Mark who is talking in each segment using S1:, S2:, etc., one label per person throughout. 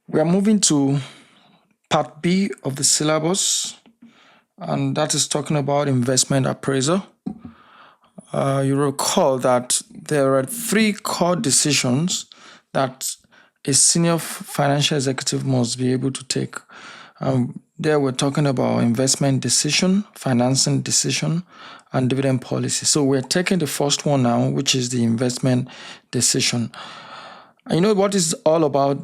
S1: We are moving to part B of the syllabus, and that is talking about investment appraisal. You recall that there are 3 core decisions that a senior financial executive must be able to take. There we're talking about investment decision, financing decision, and dividend policy. So we're taking the first one now, which is the investment decision. And you know what is all about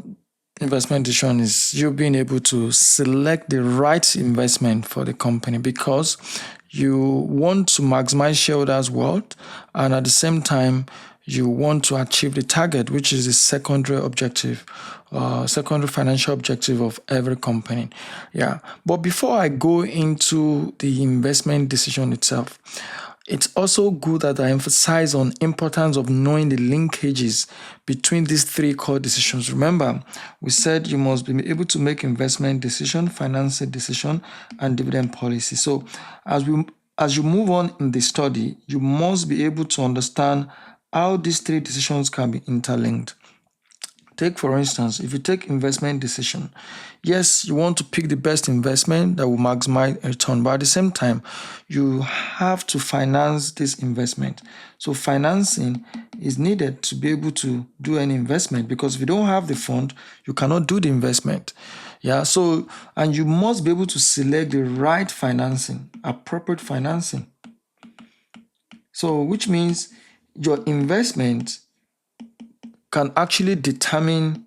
S1: investment decision is you being able to select the right investment for the company, because you want to maximize shareholders' wealth, and at the same time you want to achieve the target, which is the secondary objective, secondary financial objective of every company. Yeah. But before I go into the investment decision itself, it's also good that I emphasize on importance of knowing the linkages between these 3 core decisions. Remember, we said you must be able to make investment decision, financing decision, and dividend policy. So as you move on in the study, you must be able to understand how these 3 decisions can be interlinked. Take, for instance, if you take investment decision, yes, you want to pick the best investment that will maximize return, but at the same time, you have to finance this investment. So financing is needed to be able to do any investment, because if you don't have the fund, you cannot do the investment. Yeah, so, and you must be able to select the right financing, appropriate financing. So, which means your investment can actually determine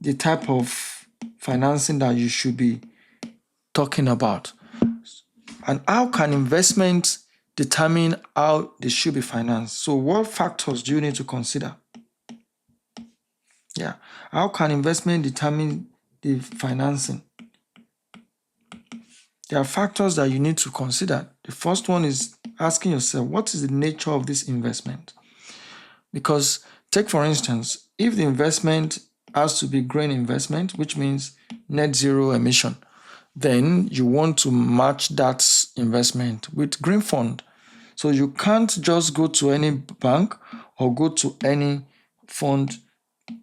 S1: the type of financing that you should be talking about. And how can investment determine how they should be financed? So what factors do you need to consider? Yeah. How can investment determine the financing? There are factors that you need to consider. The first one is asking yourself, what is the nature of this investment? Because take, for instance, if the investment has to be green investment, which means net zero emission, then you want to match that investment with green fund. So you can't just go to any bank or go to any fund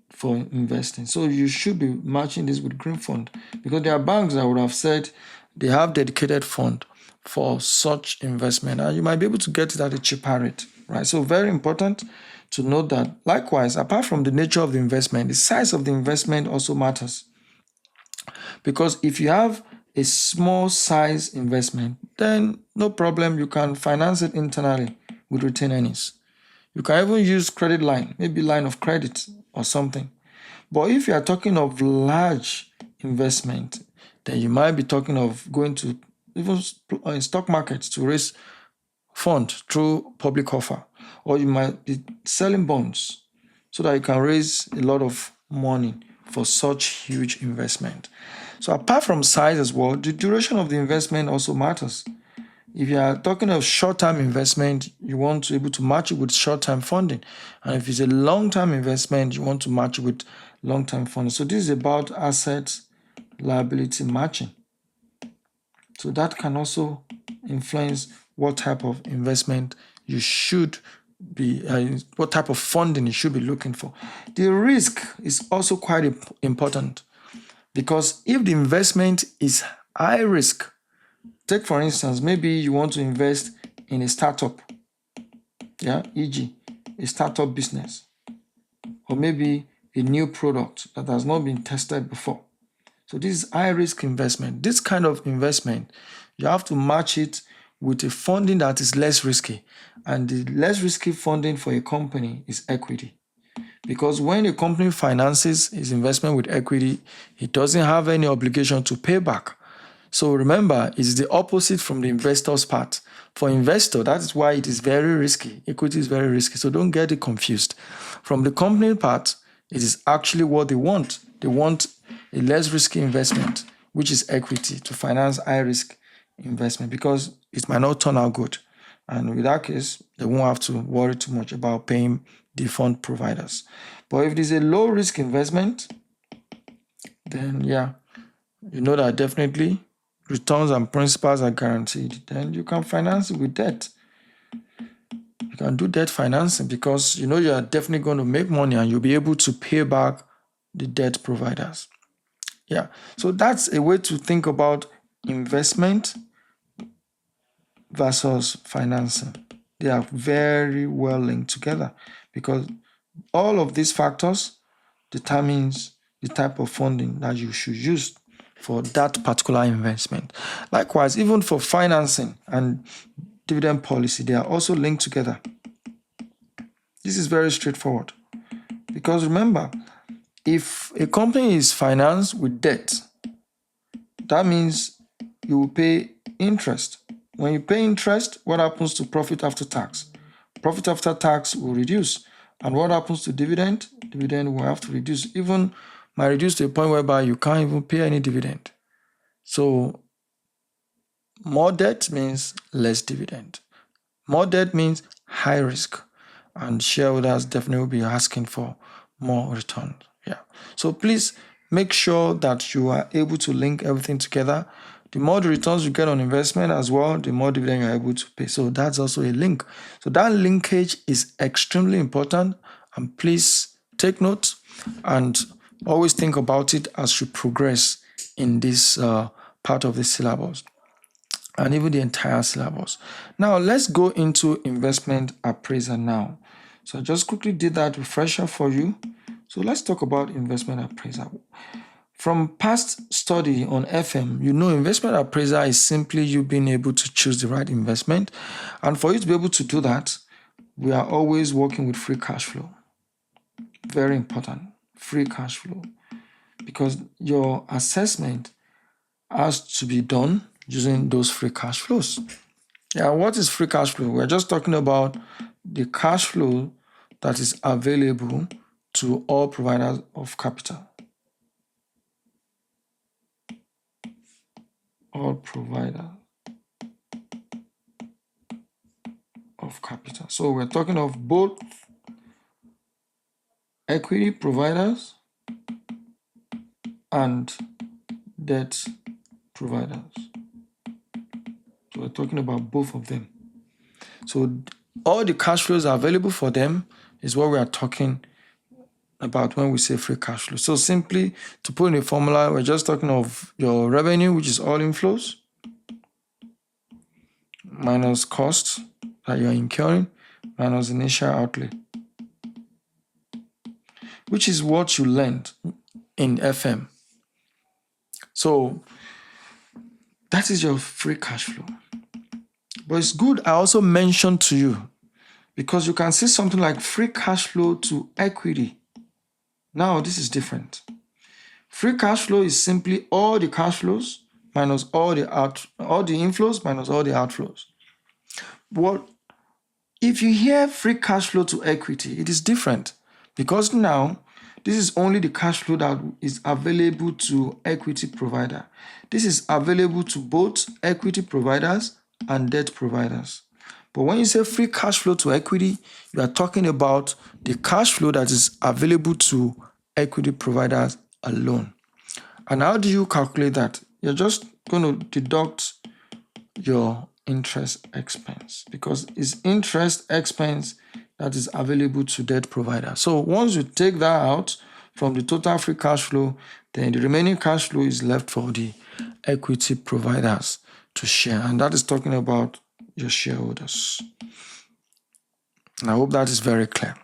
S1: for investing. So you should be matching this with green fund, because there are banks that would have said they have dedicated fund for such investment, and you might be able to get it at a cheaper rate, right? So very important to note that. Likewise, apart from the nature of the investment, the size of the investment also matters. Because if you have a small size investment, then no problem, you can finance it internally with retained earnings. You can even use credit line, maybe line of credit or something. But if you are talking of large investment, then you might be talking of going to even in stock markets to raise fund through public offer, or you might be selling bonds so that you can raise a lot of money for such huge investment. So apart from size as well, the duration of the investment also matters. If you are talking of short-term investment, you want to be able to match it with short-term funding. And if it's a long-term investment, you want to match it with long-term funding. So this is about asset liability matching. So that can also influence what type of investment you should be, what type of funding you should be looking for. The risk is also quite important, because if the investment is high risk, take for instance, maybe you want to invest in a startup, e.g., a startup business, or maybe a new product that has not been tested before. So this is high risk investment. This kind of investment, you have to match it with a funding that is less risky. And the less risky funding for a company is equity. Because when a company finances its investment with equity, it doesn't have any obligation to pay back. So remember, it's the opposite from the investor's part. For investor, that is why it is very risky. Equity is very risky, so don't get it confused. From the company part, it is actually what they want. They want a less risky investment, which is equity, to finance high risk investment, because it might not turn out good. And with that case, they won't have to worry too much about paying the fund providers. But if it is a low risk investment, then you know that definitely returns and principals are guaranteed. Then you can finance it with debt. You can do debt financing, because you know you are definitely going to make money and you'll be able to pay back the debt providers. Yeah, so that's a way to think about investment versus financing. They are very well linked together because all of these factors determines the type of funding that you should use for that particular investment. Likewise, even for financing and dividend policy, they are also linked together. This is very straightforward because remember, if a company is financed with debt, that means you will pay interest. When you pay interest, what happens to profit after tax? Profit after tax will reduce. And what happens to dividend? Dividend will have to reduce. Even might reduce to a point whereby you can't even pay any dividend. So more debt means less dividend. More debt means high risk. And shareholders definitely will be asking for more return. Yeah. So please make sure that you are able to link everything together. The more the returns you get on investment as well, the more dividend you're able to pay. So that's also a link. So that linkage is extremely important. And please take note and always think about it as you progress in this part of the syllabus and even the entire syllabus. Now, let's go into investment appraisal now. So I just quickly did that refresher for you. So let's talk about investment appraisal. From past study on FM, you know investment appraisal is simply you being able to choose the right investment. And for you to be able to do that, we are always working with free cash flow. Very important, free cash flow. Because your assessment has to be done using those free cash flows. Yeah, what is free cash flow? We're just talking about the cash flow that is available to all providers of capital. All providers of capital. So we're talking of both equity providers and debt providers. So we're talking about both of them. So all the cash flows are available for them is what we are talking about when we say free cash flow. So simply to put in a formula, we're just talking of your revenue, which is all inflows, minus costs that you're incurring, minus initial outlay, which is what you learned in FM. So that is your free cash flow. But it's good I also mentioned to you because you can see something like free cash flow to equity. Now this is different. Free cash flow is simply all the cash flows minus all the inflows minus all the outflows. But if you hear free cash flow to equity, it is different because now this is only the cash flow that is available to equity provider. This is available to both equity providers and debt providers. But when you say free cash flow to equity, you are talking about the cash flow that is available to equity providers alone. And how do you calculate that? You're just going to deduct your interest expense because it's interest expense that is available to debt provider. So once you take that out from the total free cash flow, then the remaining cash flow is left for the equity providers to share. And that is talking about your shareholders. And I hope that is very clear.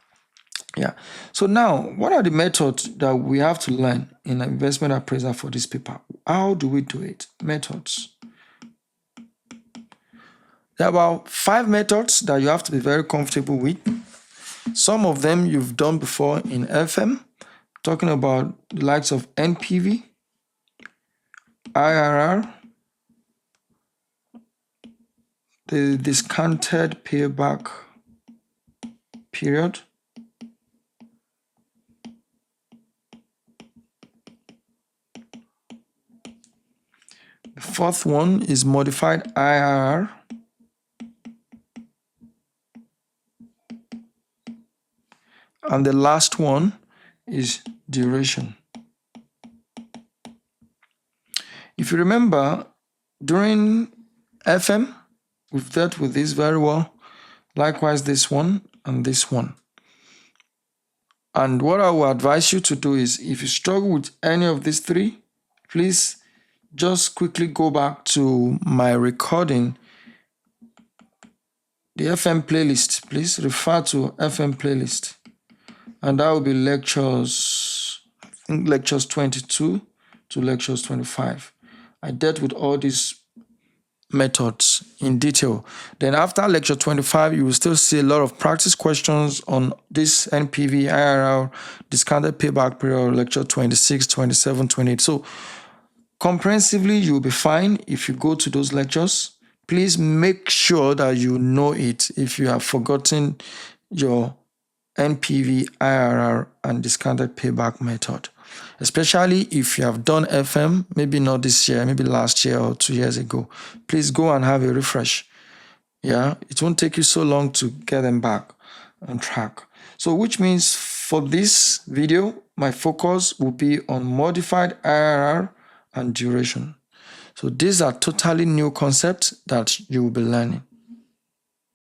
S1: Yeah. So now, what are the methods that we have to learn in investment appraisal for this paper? How do we do it? Methods. There are about 5 methods that you have to be very comfortable with. Some of them you've done before in FM, talking about the likes of NPV, IRR, the discounted payback period, the fourth one is modified IRR, and the last one is duration. If you remember, during FM, we've dealt with this very well. Likewise, this one and this one. And what I will advise you to do is, if you struggle with any of these three, please just quickly go back to my recording, the FM playlist. Please refer to FM playlist. And that will be lectures, I think lectures 22 to lectures 25. I dealt with all these methods in detail. Then after lecture 25, you will still see a lot of practice questions on this NPV, IRR, discounted payback period, lecture 26, 27, 28. So comprehensively, you'll be fine if you go to those lectures. Please make sure that you know it if you have forgotten your NPV, IRR, and discounted payback method. Especially if you have done FM, maybe not this year, maybe last year or 2 years ago. Please go and have a refresh. Yeah, it won't take you so long to get them back on track. So which means for this video, my focus will be on modified IRR and duration. So these are totally new concepts that you will be learning.